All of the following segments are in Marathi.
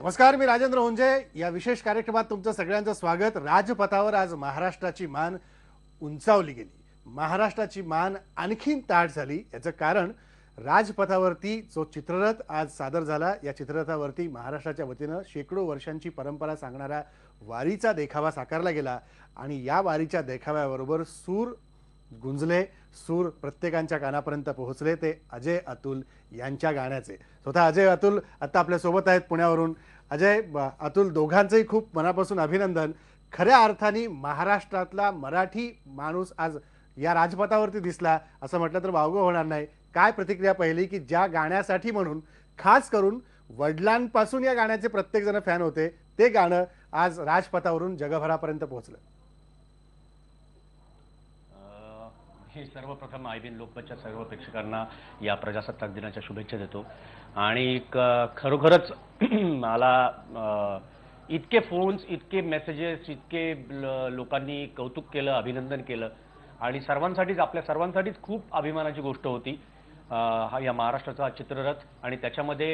नमस्कार, मी राजेंद्र हुंजे. या विशेष कार्यक्रमात तुमचं सगळ्यांचं स्वागत. राजपथावर आज महाराष्ट्राची मान उंचावली गेली. महाराष्ट्राची मान आणखीन ताठ झाली. याचं कारण राजपथावरती जो चित्ररथ आज सादर झाला, या चित्ररथावरती महाराष्ट्राच्या वतीनं शेकडो वर्षांची परंपरा सांगणारा वारीचा देखावा साकारला गेला आणि या वारीच्या देखाव्याबरोबर सूर गुंजले, सूर प्रत्येकांच्या कानापर्यंत पोहोचले. ते अजय अतुल यांच्या गाण्याचे. स्वतः अजय अतुल आता आपल्या सोबत आहेत पुण्यावरून. अजय, अतुल, दोघांचंही खूप मनापासून अभिनंदन. खऱ्या अर्थाने महाराष्ट्रातला मराठी माणूस आज या राजपथावरती दिसला असं म्हटलं तर वावगं होणार नाही. काय प्रतिक्रिया पहिली की ज्या गाण्यासाठी म्हणून खास करून वडिलांपासून या गाण्याचे प्रत्येक जण फॅन होते, ते गाणं आज राजपथावरून जगभरापर्यंत पोहोचलं? हे सर्वप्रथम आयबीएन लोकमतच्या सर्व प्रेक्षकांना या प्रजासत्ताक दिनाच्या शुभेच्छा देतो. आणि खरोखरच मला इतके फोन्स, इतके मेसेजेस, इतके लोकांनी कौतुक केलं, अभिनंदन केलं आणि सर्वांसाठीच, आपल्या सर्वांसाठीच खूप अभिमानाची गोष्ट होती हा या महाराष्ट्राचा चित्ररथ. आणि त्याच्यामध्ये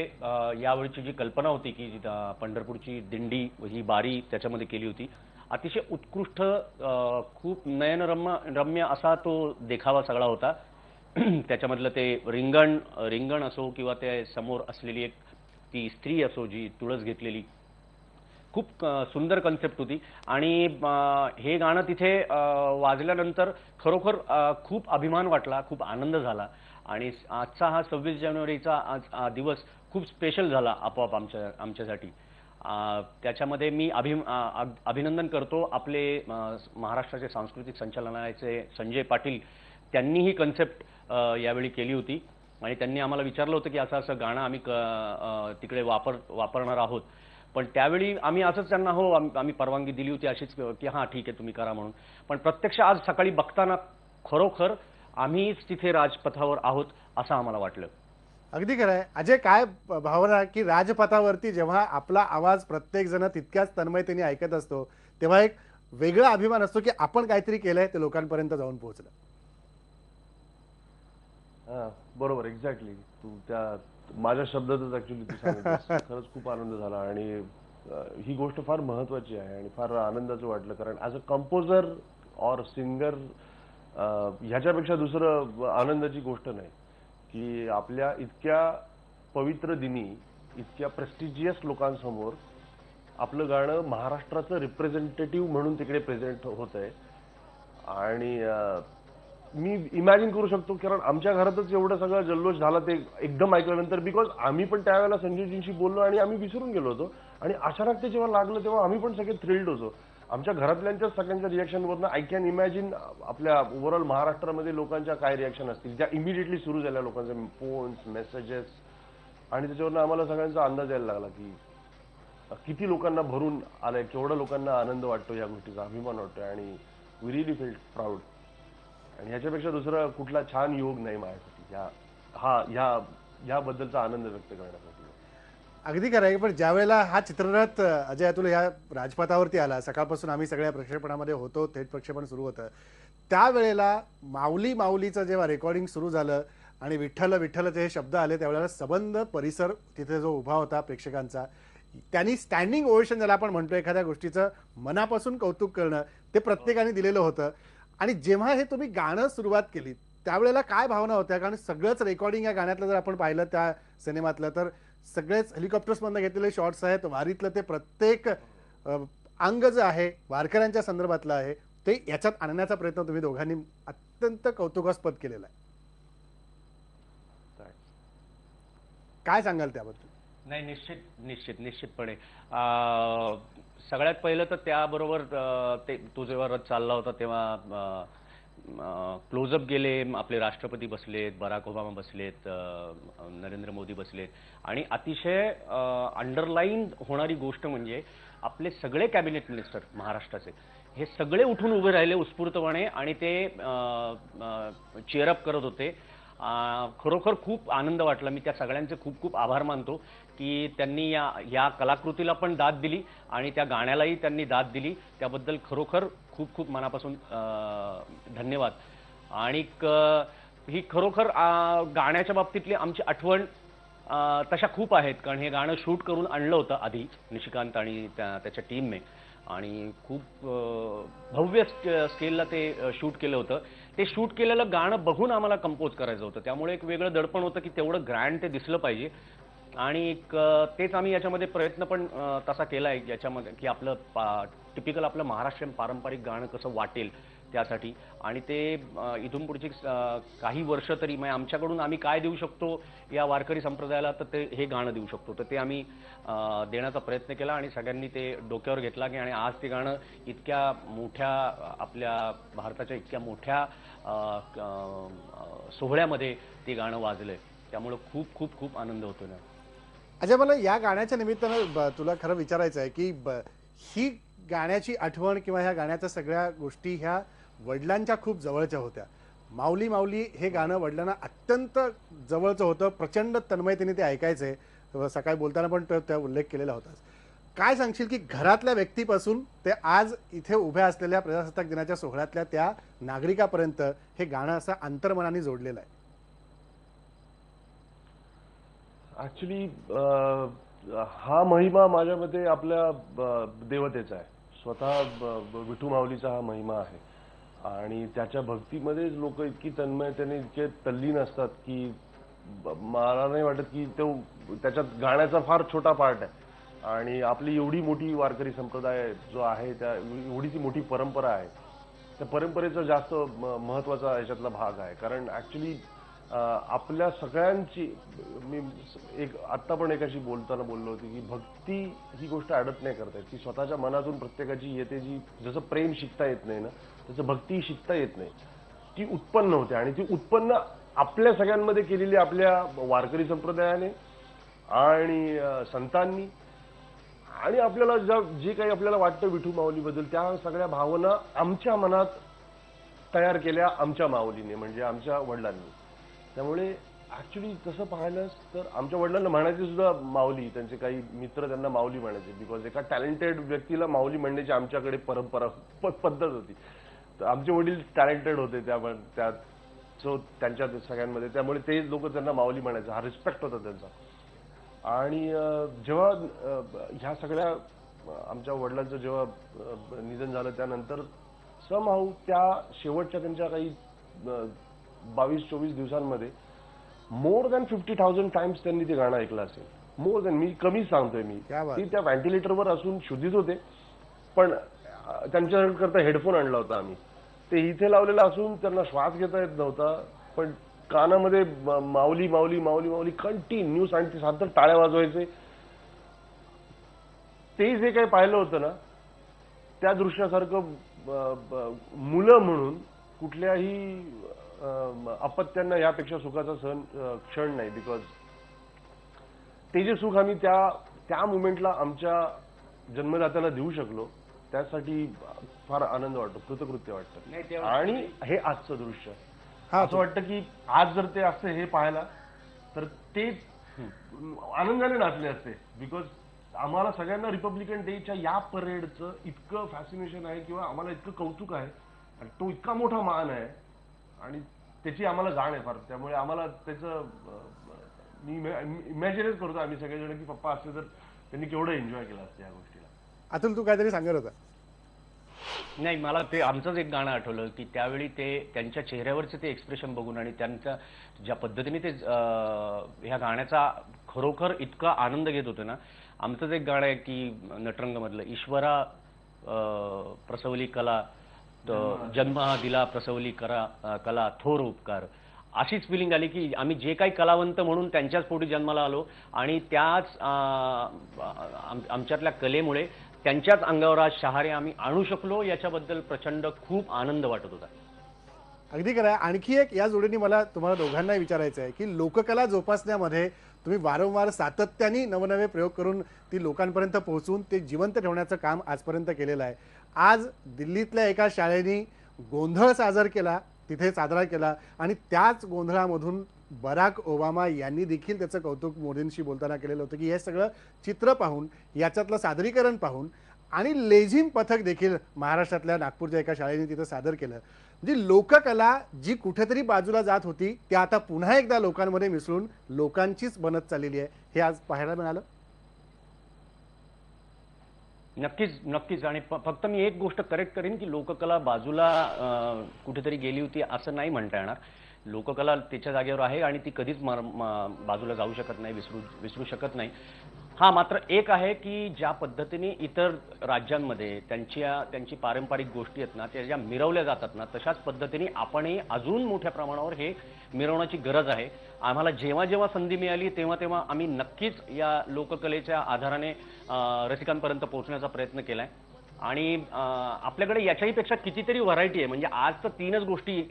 यावेळीची जी कल्पना होती की पंढरपूरची दिंडी, ही बारी त्याच्यामध्ये केली होती. अतिशय उत्कृष्ट, खूप नयनरम्य असा तो देखावा सगळा होता. त्याच्यामधलं ते रिंगण असो किंवा ते समोर असलेली एक ती स्त्री असो जी तुळस घेतलेली, खूप सुंदर कन्सेप्ट होती. आणि हे गाणं तिथे वाजल्यानंतर खरोखर खूप अभिमान वाटला, खूप आनंद झाला. आणि आजचा हा 26 जानेवारीचा आज दिवस खूप स्पेशल झाला आपोआप आमच्यासाठी. त्याच्यामध्ये मी अभिनंदन करतो आपले महाराष्ट्राचे सांस्कृतिक संचालनालयाचे संजय पाटील. त्यांनी ही कन्सेप्ट यावेळी केली होती आणि त्यांनी आम्हाला विचारलं होतं की असं असं गाणं आम्ही तिकडे वापरणार आहोत. पण त्यावेळी आम्ही असंच त्यांना आम्ही परवानगी दिली होती अशीच की हां ठीक आहे तुम्ही करा म्हणून. पण प्रत्यक्ष आज सकाळी बघताना खरोखर आम्हीच तिथे राजपथावर आहोत असं आम्हाला वाटलं. अगदी खरं आहे. अजय, काय भावना की राजपथावरती जेव्हा आपला आवाज प्रत्येक जण तितक्याच तन्मयतेने ऐकत असतो, तेव्हा एक वेगळा अभिमान असतो की आपण काहीतरी केलंय, ते लोकांपर्यंत जाऊन पोहोचलं. बरोबर, एक्झॅक्टली. तू त्या माझ्या शब्दातच ऍक्च्युली तू सांगितलंस. खरंच खूप आनंद झाला आणि ही गोष्ट फार महत्वाची आहे आणि फार आनंदाचं वाटलं. कारण ॲज अ कंपोजर और सिंगर ह्याच्यापेक्षा दुसरं आनंदाची गोष्ट नाही की आपल्या इतक्या पवित्र दिनी, इतक्या प्रेस्टिजियस लोकांसमोर आपलं गाणं महाराष्ट्राचं रिप्रेझेंटेटिव्ह म्हणून तिकडे प्रेझेंट होत आहे. आणि मी इमॅजिन करू शकतो, कारण आमच्या घरातच एवढं सगळं जल्लोष झाला ते एकदम ऐकल्यानंतर. बिकॉज आम्ही पण त्यावेळेला संजयजींशी बोललो आणि आम्ही विसरून गेलो होतो. आणि अचानक ते जेव्हा लागलं तेव्हा आम्ही पण सगळे थ्रिल्ड होतो. आमच्या घरातल्यांच्याच सगळ्यांच्या रिॲक्शनवरनं आय कॅन इमॅजिन आपल्या ओव्हरऑल महाराष्ट्रामध्ये लोकांच्या काय रिॲक्शन असतील, ज्या इमिडिएटली सुरू झाल्या, लोकांचे फोन्स, मेसेजेस. आणि त्याच्यावरनं आम्हाला सगळ्यांचा अंदाज यायला लागला की किती लोकांना भरून आलंय, केवढं लोकांना आनंद वाटतो, या गोष्टीचा अभिमान वाटतोय. आणि वी रिअली फील प्राऊड. आणि ह्याच्यापेक्षा दुसरा कुठला छान योग नाही माझ्यासाठी ह्याबद्दलचा आनंद व्यक्त करण्यासाठी. अगदी खरं आहे. पण ज्या वेळेला हा चित्ररथ अजय अतुल या राजपथावरती आला, सकाळपासून आम्ही सगळ्या प्रक्षेपणामध्ये होतो, थेट प्रक्षेपण सुरू होतं, त्यावेळेला माऊली माऊलीचं जेव्हा रेकॉर्डिंग सुरू झालं आणि विठ्ठल विठ्ठलचे हे शब्द आले, त्यावेळेला सबंध परिसर तिथे जो उभा होता प्रेक्षकांचा, त्यांनी स्टँडिंग ओवेशन, ज्याला आपण म्हणतो एखाद्या गोष्टीचं मनापासून कौतुक करणं, ते प्रत्येकाने दिलेलं होतं. आणि जेव्हा हे तुम्ही गाणं सुरुवात केली त्यावेळेला काय भावना होत्या? कारण सगळंच रेकॉर्डिंग या गाण्यातलं जर आपण पाहिलं त्या सिनेमातलं, तर सगळेच हेलिकॉप्टर्समधनं घेतलेले शॉट्स आहेत. वारीतलं ते प्रत्येक अंग जे आहे वारकऱ्यांच्या संदर्भातलं आहे, ते याच्यात आणण्याचा प्रयत्न तुम्ही दोघांनी अत्यंत कौतुकास्पद केलेला आहे. काय सांगाल त्याबद्दल? नाही, निश्चितपणे. सगळ्यात पहिलं तर त्याबरोबर ते तो जेव्हा रथ चालला होता तेव्हा क्लोजअप गेले. आपले राष्ट्रपती बसलेत, बराक ओबामा बसलेत, नरेंद्र मोदी बसलेत. आणि अतिशय अंडरलाईन होणारी गोष्ट म्हणजे आपले सगळे कॅबिनेट मिनिस्टर महाराष्ट्राचे हे सगळे उठून उभे राहिले उत्स्फूर्तपणे आणि ते चीअरअप करत होते. खरोखर खूप आनंद वाटला. मी त्या सगळ्यांचे खूप खूप आभार मानतो की त्यांनी या कलाकृतीला पण दाद दिली आणि त्या गाण्यालाही त्यांनी दाद दिली. त्याबद्दल खरोखर खूप खूप मनापासून धन्यवाद. आणि ही खरोखर गाण्याच्या बाबतीतली आमची आठवण तशा खूप आहेत, कारण हे गाणं शूट करून आणलं होतं आधी निशिकांत आणि त्याच्या टीमने, आणि खूप भव्य स्केलला ते शूट केलं होतं. ते शूट केलेलं गाणं बघून आम्हाला कंपोज करायचं होतं, त्यामुळे एक वेगळं दडपण होतं की तेवढं ग्रँड ते दिसलं पाहिजे. आणि तेच आम्ही याच्यामध्ये प्रयत्न पण तसा केलाय याच्यामध्ये, की आपलं टिपिकल आपलं महाराष्ट्रीयन पारंपरिक गाणं कसं वाटेल त्यासाठी. आणि ते इथून पुढची काही वर्ष तरी म्हणजे आमच्याकडून आम्ही काय देऊ शकतो या वारकरी संप्रदायाला, तर ते हे गाणं देऊ शकतो, तर ते आम्ही देण्याचा प्रयत्न केला आणि सगळ्यांनी ते डोक्यावर घेतला की, आणि आज ते गाणं इतक्या मोठ्या आपल्या भारताच्या इतक्या मोठ्या सोहळ्यामध्ये ते गाणं वाजलंय, त्यामुळे खूप खूप खूप आनंद होतो ना. अजय, मला या गाण्याच्या निमित्तानं तुला खरं विचारायचं आहे की ही गाण्याची आठवण किंवा ह्या गाण्याच्या सगळ्या गोष्टी ह्या वडिलांच्या खूप जवळच्या होत्या. माऊली माऊली हे गाणं वडिलांना अत्यंत जवळचं होतं, प्रचंड तन्मयतेने ते ऐकायचे. सकाळी बोलताना पण त्या उल्लेख केलेला होताच. काय सांगशील की घरातल्या व्यक्तीपासून ते आज इथे उभ्या असलेल्या प्रजासत्ताक दिनाच्या सोहळ्यातल्या त्या नागरिकापर्यंत हे गाणं असं अंतर्मनाने जोडलेलं आहे? ऍक्च्युली हा महिमा माझ्या मते आपल्या देवतेचा आहे. स्वतः विठू माऊलीचा हा महिमा आहे. आणि त्याच्या भक्तीमध्येच लोक इतकी तन्मयतेने इतके तल्लीन असतात की मला नाही वाटत की तो त्याच्यात गाण्याचा फार छोटा पार्ट आहे. आणि आपली एवढी मोठी वारकरी संप्रदाय जो आहे, त्या एवढी ती मोठी परंपरा आहे, त्या परंपरेचा जास्त महत्वाचा याच्यातला भाग आहे. कारण ऍक्च्युली आपल्या सगळ्यांची, मी आत्ता पण एकाशी बोलताना बोललो होतो की भक्ती ही गोष्ट अडत नाही करता येत, ती स्वतःच्या मनातून प्रत्येकाची येते. जी जसं प्रेम शिकता येत नाही ना, तसं भक्ती शिकता येत नाही, ती उत्पन्न होते. आणि ती उत्पन्न आपल्या सगळ्यांमध्ये केलेली आपल्या वारकरी संप्रदायाने आणि संतांनी, आणि आपल्याला जे काही आपल्याला वाटतं विठू माऊलीबद्दल, त्या सगळ्या भावना आमच्या मनात तयार केल्या आमच्या माऊलीने, म्हणजे आमच्या वडिलांनी. त्यामुळे ऍक्च्युली तसं पाहिलंच तर आमच्या वडिलांना म्हणायचे सुद्धा माऊली, त्यांचे काही मित्र त्यांना माऊली म्हणायचे, बिकॉज एका टॅलेंटेड व्यक्तीला माऊली म्हणण्याची आमच्याकडे परंपरा पद्धत होती. तर आमचे वडील टॅलेंटेड होते त्यात, सो त्यांच्या सगळ्यांमध्ये, त्यामुळे ते लोक त्यांना माऊली म्हणायचे, हा रिस्पेक्ट होता त्यांचा. आणि जेव्हा ह्या सगळ्या आमच्या वडिलांचं जेव्हा निधन झालं, त्यानंतर समहाऊ त्या शेवटच्या त्यांच्या काही 22-24 दिवसांमध्ये मोर दॅन 50,000 टाइम्स त्यांनी ते गाणं ऐकलं असेल. मोर दॅन, मी कमी सांगतोय मी. ती त्या व्हेंटिलेटरवर असून शुद्धीत होते, पण त्यांच्याकरता हेडफोन आणला होता आम्ही. ते इथे लावलेला असून त्यांना श्वास घेता येत नव्हता, पण कानामध्ये माऊली माऊली माऊली माऊली कंटिन्यूस, आणि ते सारखं टाळ्या वाजवायचे. ते जे काही पाहिलं होतं ना, त्या दृश्यासारखं मुलं म्हणून कुठल्याही अपत्यांना यापेक्षा सुखाचा क्षण नाही. बिकॉज ते जे सुख आम्ही त्या मुमेंटला आमच्या जन्मदात्याला देऊ शकलो, त्यासाठी फार आनंद वाटतो, कृतकृत्य वाटतं. आणि हे आजचं दृश्य असं वाटतं की आज जर ते असते हे पाहायला, तर ते आनंदाने नाचले असते. बिकॉज आम्हाला सगळ्यांना रिपब्लिकन डेच्या या परेडचं इतकं फॅसिनेशन आहे, किंवा आम्हाला इतकं कौतुक आहे, आणि तो इतका मोठा मान आहे, आणि त्याची आम्हाला जाण आहे फार. त्यामुळे आम्हाला त्याचं मी इमॅजिनच करतो आम्ही सगळेजण की पप्पा असते तर त्यांनी केवढं एन्जॉय केलं असतं या गोष्टीला. अतुल, तू काहीतरी सांगत होता. नाही, मला ते आमचंच एक गाणं आठवलं की त्यावेळी ते त्यांच्या चेहऱ्यावरचे ते एक्सप्रेशन बघून, आणि त्यांच्या ज्या पद्धतीने ते ह्या गाण्याचा खरोखर इतका आनंद घेत होते ना. आमचंच एक गाणं आहे की नटरंगमधलं, ईश्वरा प्रसवली कला, जन्म हा दिला प्रसवली कला थोर उपकार. अशीच फिलिंग आली की आम्ही जे काही कलावंत म्हणून त्यांच्याच पोटी जन्माला आलो, आणि त्याच आमच्यातल्या कलेमुळे त्यांच्याच अंगावर आज शहारे आम्ही आणू शकलो, याच्याबद्दल प्रचंड खूप आनंद वाटत होता. अगदी खरं आहे. आणखी एक या जोडीने मला तुम्हाला दोघांनाही विचारायचं आहे की लोककला जोपासण्यामध्ये तुम्ही वारंवार सातत्याने नवनवे प्रयोग करून ती लोकांपर्यंत पोहोचून ते जिवंत ठेवण्याचं काम आजपर्यंत केलेलं आहे. आज दिल्लीतल्या एका शाळेने गोंधळ तिथे साजरा केला, आणि त्याच गोंधळामधून बराक ओबामा यांनी देखील त्याचं कौतुक मोदींशी बोलताना केलेलं होतं की हे सगळं चित्र पाहून, याच्यातलं सादरीकरण पाहून आणि लेझिम पथक देखील महाराष्ट्रातल्या नागपूरच्या एका शाळेने तिथं सादर केलं. म्हणजे लोककला जी कुठेतरी बाजूला जात होती ती आता पुन्हा एकदा लोकांमध्ये मिसळून लोकांचीच बनत चाललेली आहे, हे आज पाहायला मिळालं. नक्कीच नक्कीच. आणि फक्त मी एक गोष्ट करेक्ट करेन की लोककला बाजूला कुठेतरी गेली होती असं नाही म्हणता येणार. लोककला त्याच्या जागेवर आहे आणि ती कधीच बाजूला जाऊ शकत नाही, विसरू शकत नाही. हा मात्र एक आहे की ज्या पद्धतीने इतर राज्यांमध्ये त्यांची पारंपरिक गोष्टी आहेत ना, त्या ज्या मिरवल्या जातात ना, तशाच पद्धतीने आपणही अजून मोठ्या प्रमाणावर हे मिरवण्याची गरज आहे. आम्हाला जेव्हा जेव्हा संधी मिळाली तेव्हा तेव्हा आम्ही नक्कीच या लोककलेच्या आधाराने रसिकांपर्यंत पोहोचण्याचा प्रयत्न केलाय. आणि आपल्याकडे याच्याही पेक्षा कितीतरी व्हरायटी आहे. म्हणजे आज तर 3च गोष्टी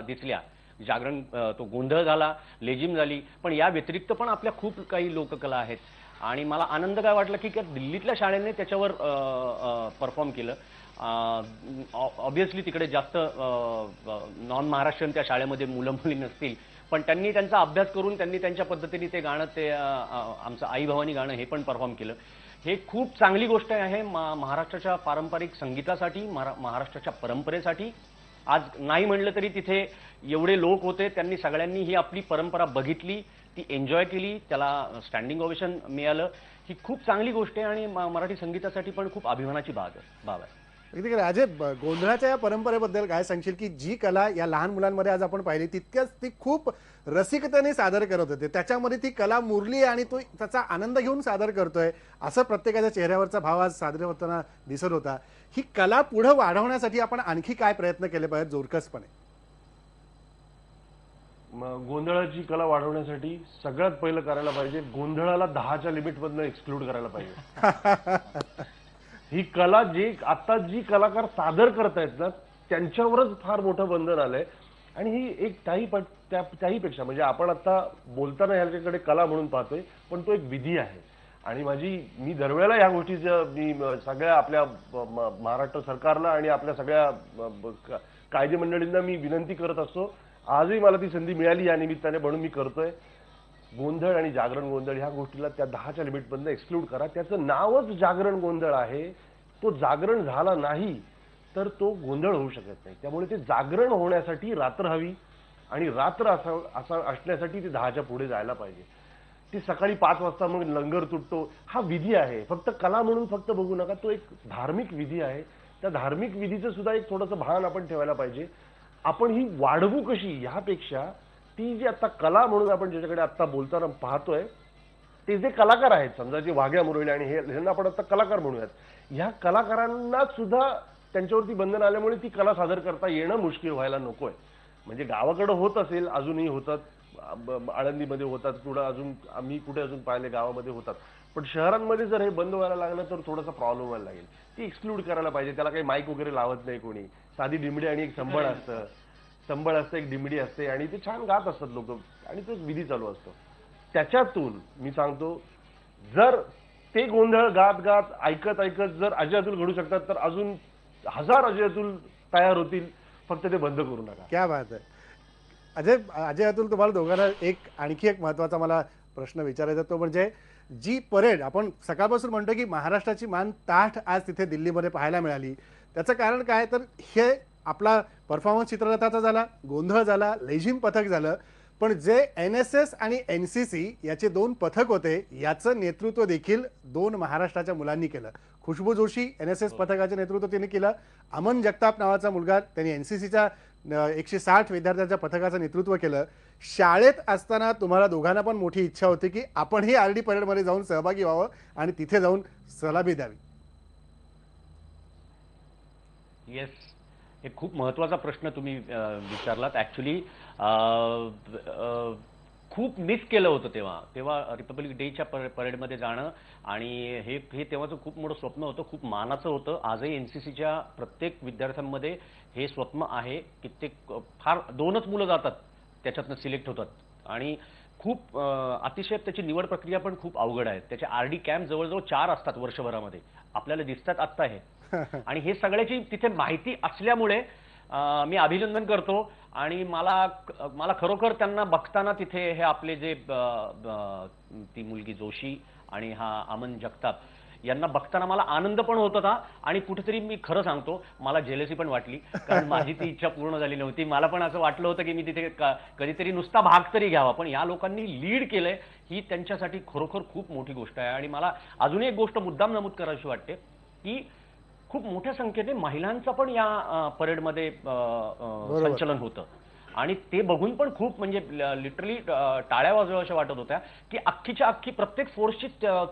दिसल्या. जागरण, तो गोंधळ झाला, लेझिम झाली, पण या व्यतिरिक्त पण आपल्या खूप काही लोककला आहेत. आणि मला आनंद काय वाटला की दिल्लीतल्या शाळेने त्याच्यावर परफॉर्म केलं. ऑब्व्हियसली तिकडे जास्त नॉन महाराष्ट्रीयन त्या शाळेमध्ये मुलं मुली नसतील, पण त्यांनी त्यांचा अभ्यास करून त्यांनी त्यांच्या पद्धतीने ते गाणं, ते आमचं आई भवानी गाणं हे पण परफॉर्म केलं. हे खूप चांगली गोष्ट आहे महाराष्ट्राच्या पारंपरिक संगीतासाठी, महाराष्ट्राच्या परंपरेसाठी. आज नाही म्हणलं तरी तिथे एवढे लोक होते, त्यांनी सगळ्यांनी ही आपली परंपरा बघितली, ती एन्जॉय केली, त्याला स्टँडिंग ओवेशन मिळालं. ही खूप चांगली गोष्ट आहे आणि मराठी संगीतासाठी पण खूप अभिमानाची बाब आहे. अगदी खरं. अजय, गोंधळाच्या या परंपरेबद्दल काय सांगशील की जी कला या लहान मुलांमध्ये आज आपण पाहिली तितक्याच ती खूप रसिकतेने सादर करत होते, त्याच्यामध्ये ती कला मुरली आणि तो त्याचा आनंद घेऊन सादर करतोय असं प्रत्येकाच्या चेहऱ्यावरचा भाव आज सादर होताना दिसत होता. ही कला पुढे वाढवण्यासाठी आपण आणखी काय प्रयत्न केले पाहिजेत जोरकसपणे? गोंधळाची कला वाढवण्यासाठी सगळ्यात पहिलं करायला पाहिजे, गोंधळाला 10च्या लिमिटमधनं एक्सक्लूड करायला पाहिजे. ही कला आता जी कलाकार सादर करतायत ना, त्यांच्यावरच फार मोठं बंधन आलंय. आणि ही एक त्याहीपेक्षा म्हणजे आपण आता बोलताना ह्याच्याकडे कला म्हणून पाहतोय, पण तो एक विधी आहे. आणि मी दरवेळेला ह्या गोष्टीचं मी सगळ्या आपल्या महाराष्ट्र सरकारला आणि आपल्या सगळ्या कायदे मंडळींना मी विनंती करत असतो. आजही मला ती संधी मिळाली या निमित्ताने, म्हणून मी करतोय. गोंधळ आणि जागरण गोंधळ ह्या गोष्टीला त्या 10च्या लिमिटमधनं एक्सक्लूड करा. त्याचं नावच जागरण गोंधळ आहे. तो जागरण झाला नाही तर तो गोंधळ होऊ शकत नाही. त्यामुळे ते जागरण होण्यासाठी रात्र हवी आणि रात्र असं असण्यासाठी ते 10च्या पुढे जायला पाहिजे. ती सकाळी 5 वाजता मग लंगर तुटतो, हा विधी आहे. फक्त कला म्हणून फक्त बघू नका, तो एक धार्मिक विधी आहे. त्या धार्मिक विधीचं सुद्धा एक थोडंसं भान आपण ठेवायला पाहिजे. आपण ही वाढवू कशी ह्यापेक्षा ती जी आता कला म्हणून आपण ज्याच्याकडे आता बोलताना पाहतोय, ते जे कलाकार आहेत, समजा जे वाघ्या मुरळी आणि ह्यांना आपण आता कलाकार म्हणूयात, ह्या कलाकारांना सुद्धा त्यांच्यावरती बंधन आल्यामुळे ती कला सादर करता येणं मुश्किल व्हायला नकोय. म्हणजे गावाकडे होत असेल, अजूनही होतात, आळंदीमध्ये होतात, आम्ही कुठे अजून पाहिले गावामध्ये होतात, पण शहरांमध्ये जर हे बंद व्हायला लागलं तर थोडासा प्रॉब्लेम व्हायला लागेल. ती एक्सक्लूड करायला पाहिजे. त्याला काही माईक वगैरे लावत नाही कोणी, साधी डिमडी आणि एक संबळ असतं, एक डिमडी असते आणि ते छान गात असतात लोक आणि तो विधी चालू असतो. त्याच्यातून मी सांगतो, जर ते गोंधळ गात गात ऐकत जर अजय अतुल घडू शकतात तर अजून 1000 अजय अतुल तयार होतील. फक्त ते बंद करू नका. क्या बात आहे. अजय अतुल, तुम्हाला दोघांना आणखी एक महत्वाचा मला प्रश्न विचारायचा, तो म्हणजे जी परेड आपण सकाळपासून म्हणतो की महाराष्ट्राची मान ताठ आज तिथे दिल्लीमध्ये पाहायला मिळाली, त्याचं कारण काय तर हे आपला परफॉर्मन्स चित्ररथाचा झाला, गोंधळ झाला, लेझिम पथक झालं, पण जे NSS आणि NCC याचे 2 पथक होते याचं नेतृत्व देखील 2 महाराष्ट्राच्या मुलांनी केलं. खुशबू जोशी NSS पथकाचे नेतृत्व त्यांनी केलं. अमन जगताप नावाचा मुलगा, त्यांनी NCCच्या 160 विद्यार्थ्यांच्या पथकाचं नेतृत्व केलं. शाळेत असताना तुम्हाला दोघांना पण मोठी इच्छा होती की आपणही RD परेडमध्ये जाऊन सहभागी व्हावं आणि तिथे जाऊन सलामी द्यावी. येस, एक खूप महत्त्वाचा प्रश्न तुम्ही विचारलात. ॲक्च्युली खूप मिस केलं होतं तेव्हा रिपब्लिक डेच्या परेडमध्ये जाणं. आणि हे तेव्हाचं खूप मोठं स्वप्न होतं, खूप मानाचं होतं. आजही NCCच्या प्रत्येक विद्यार्थ्यांमध्ये हे स्वप्न आहे. कित्येक फार 2च मुलं जातात, त्याच्यातनं सिलेक्ट होतात. आणि खूप अतिशय त्याची निवड प्रक्रिया पण खूप अवघड आहे. त्याचे RD कॅम्प जवळजवळ 4 असतात वर्षभरामध्ये, आपल्याला दिसतात आत्ता हे. आणि हे सगळ्याची तिथे माहिती असल्यामुळे मी अभिनंदन करतो. आणि मला खरोखर त्यांना बघताना तिथे हे आपले जे ती मुलगी जोशी आणि हा अमन जगताप, यांना बघताना मला आनंद पण होत होता आणि कुठेतरी मी खरं सांगतो मला जेलसी पण वाटली, कारण माझी ती इच्छा पूर्ण झाली नव्हती. मला पण असं वाटलं होतं की मी तिथे कधीतरी नुसता भाग तरी घ्यावा, पण या लोकांनी लीड केलंय ही त्यांच्यासाठी खरोखर खूप मोठी गोष्ट आहे. आणि मला अजूनही एक गोष्ट मुद्दाम नमूद करावीशी वाटते की खूप मोठ्या संख्येने महिलांचं पण या परेडमध्ये संचलन होतं आणि ते बघून पण खूप म्हणजे लिटरली टाळ्या वाजवाव्याशा वाटत होत्या की अख्खीच्या अख्खी प्रत्येक फोर्सची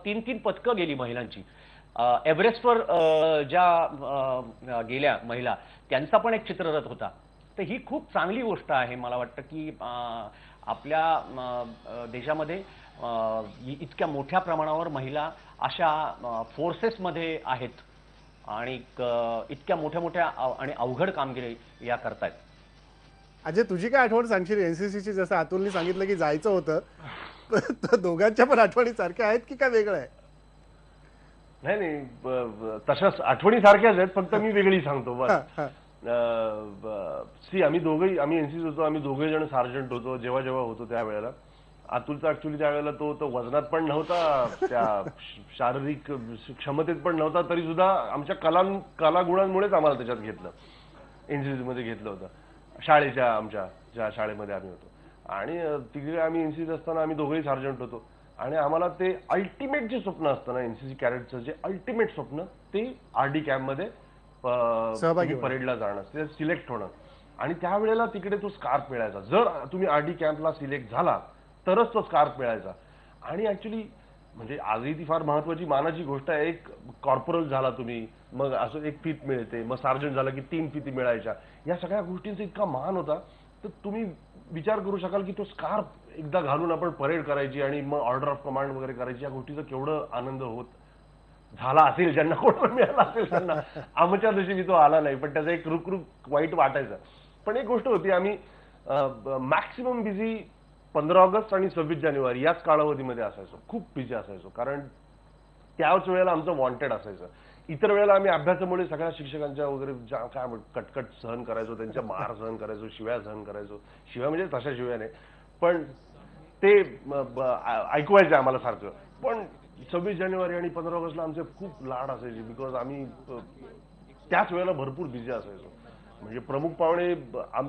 3-3 पथकं गेली महिलांची. एव्हरेस्टवर ज्या गेल्या महिला त्यांचा पण एक चित्ररथ होता. तर ही खूप चांगली गोष्ट आहे. मला वाटतं की आपल्या देशामध्ये इतक्या मोठ्या प्रमाणावर महिला अशा फोर्सेसमध्ये आहेत आणि इतक्या मोठ्या मोठ्या आणि अवघड कामगिरी या करतायत. अजय, तुझी काय आठवण सांगशील एनसीसीची? जसं अतुलने सांगितलं की जायचं होतं, तर दोघांच्या पण आठवणी सारख्या आहेत की काय वेगळं आहे? नाही, तशाच आठवणी सारख्याच आहेत, फक्त मी वेगळी सांगतो बस. आम्ही एनसीसी होतो, आम्ही दोघे जण सार्जंट होतो जेव्हा जेव्हा होतो त्यावेळेला. अतुलचा ऍक्च्युली त्यावेळेला तो वजनात पण नव्हता, त्या शारीरिक क्षमतेत पण नव्हता, तरी सुद्धा आमच्या कलागुणांमुळेच आम्हाला त्याच्यात घेतलं, एनसीसी मध्ये घेतलं होतं. आमच्या ज्या शाळेमध्ये आम्ही होतो आणि तिकडे आम्ही एनसीसी असताना आम्ही दोघेही सार्जंट होतो आणि आम्हाला ते अल्टिमेट जे स्वप्न असतं ना एनसीसी कॅडेटचं, जे अल्टिमेट स्वप्न ते आरडी कॅम्पमध्ये परेडला जाणं, ते सिलेक्ट होणं. आणि त्यावेळेला तिकडे तो स्कार्फ मिळायचा. जर तुम्ही आरडी कॅम्पला सिलेक्ट झाला तरच तो स्कार्फ मिळायचा. आणि ऍक्च्युली म्हणजे आजही ती फार महत्वाची मानाची गोष्ट आहे. एक कॉर्पोरल झाला तुम्ही, मग असं एक फीत मिळते, मग सार्जंट झाला की 3 फिती मिळायच्या. या सगळ्या गोष्टींचा इतका मान होता, तर तुम्ही विचार करू शकाल की तो स्कार्फ एकदा घालून आपण परेड करायची आणि मग ऑर्डर ऑफ कमांड वगैरे करायची. या गोष्टीचा केवढं आनंद होत झाला असेल, ज्यांना कोणाला मिळाला असेल त्यांना. आमच्या नशिबी तो आला नाही, पण त्याचा एक रुक वाईट वाटायचा. पण एक गोष्ट होती, आम्ही मॅक्सिमम बिझी 15 ऑगस्ट आणि 26 जानेवारी याच कालावधीमध्ये असायचो. खूप बिझी असायचो, कारण त्याच वेळेला आमचं वॉन्टेड असायचं. इतर वेळेला आम्ही अभ्यासामुळे सगळ्या शिक्षकांच्या वगैरे काय कटकट सहन करायचो, त्यांच्या मार सहन करायचो, शिव्या सहन करायचो. शिव्या म्हणजे तशा शिव्या नाही, पण ते ऐकवायचे आम्हाला सारखं. पण 26 जानेवारी आणि 15 ऑगस्टला आमचे खूप लाड असायचे, बिकॉज आम्ही त्याच वेळेला भरपूर बिझी असायचो. म्हणजे प्रमुख पाहुणे,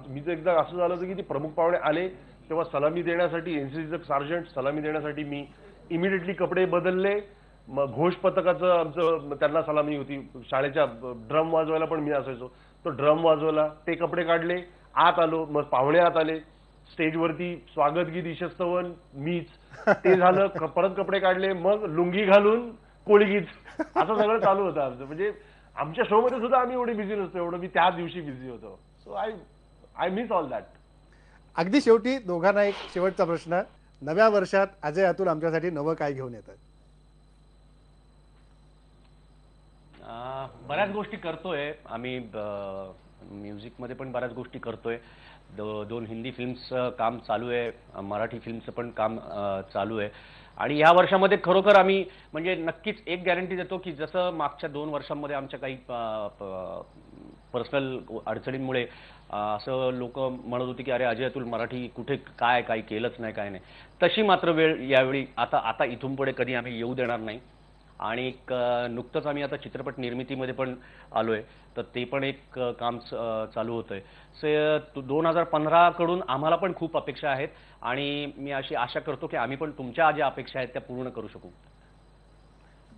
मी तर एकदा असं झालं होतं की ते प्रमुख पाहुणे आले तेव्हा सलामी देण्यासाठी, एनसीसीचं सार्जंट सलामी देण्यासाठी मी इमिडिएटली कपडे बदलले. मग घोष पथकाचं आमचं त्यांना सलामी होती, शाळेच्या ड्रम वाजवायला पण मी असायचो, तो ड्रम वाजवला, ते कपडे काढले, आत आलो. मग पाहुणे आत आले, स्टेजवरती स्वागत गीत ईशस्तवन मीच, ते झालं. परत कपडे काढले, मग लुंगी घालून कोळी गीत, असं सगळं चालू होतं आमचं. म्हणजे आमच्या शो मध्ये सुद्धा आम्ही एवढे बिझी नसतो, एवढं मी त्या दिवशी बिझी होतो. So I miss all that. अगदी शेवटी दोघांना एक शेवटचा प्रश्न. नव्या वर्षात अजय, अतुल आमच्यासाठी नवं काय घेऊन येतात? बऱ्याच गोष्टी करतोय आम्ही, म्युझिकमध्ये पण बऱ्याच गोष्टी करतोय. 2 हिंदी फिल्म्सचं काम चालू आहे, मराठी फिल्मचं पण काम चालू आहे. आणि या वर्षामध्ये खरोखर आम्ही म्हणजे नक्कीच एक गॅरंटी देतो की जसं मागच्या 2 वर्षांमध्ये आमच्या काही पर्सनल अडचणींमुळे असं लोक म्हणत होते की अरे अजय अतुल मराठी कुठे काय काही केलंच नाही, काय नाही, तशी मात्र वेळ यावेळी आता इथून पुढे कधी आम्ही येऊ देणार नाही. आणि नुकतंच आम्ही आता चित्रपट निर्मितीमध्ये पण आलोय, तर ते पण एक काम चालू होतंय. 2015 कडून आम्हाला पण खूप अपेक्षा आहेत आणि मी अशी आशा करतो की आम्ही पण तुमच्या ज्या अपेक्षा आहेत त्या पूर्ण करू शकू.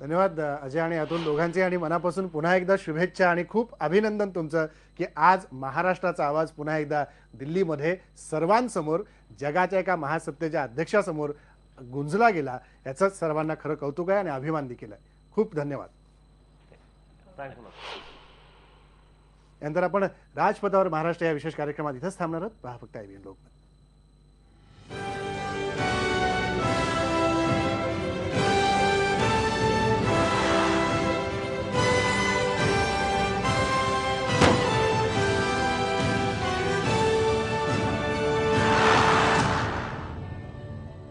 धन्यवाद अजय आणि अतुल दोघांचे, आणि मनापासून पुन्हा एकदा शुभेच्छा आणि खूप अभिनंदन तुमचं की आज महाराष्ट्राचा आवाज पुन्हा एकदा दिल्लीमध्ये सर्वांसमोर, जगाच्या एका महासत्तेच्या अध्यक्षासमोर गुंजला गेला. याचं सर्वांना खरं कौतुक आहे आणि अभिमान देखील आहे. खूप धन्यवाद. यानंतर आपण राजपथावर महाराष्ट्र या विशेष कार्यक्रमात इथंच थांबणार आहोत. पहा फक्त IBN लोकमत.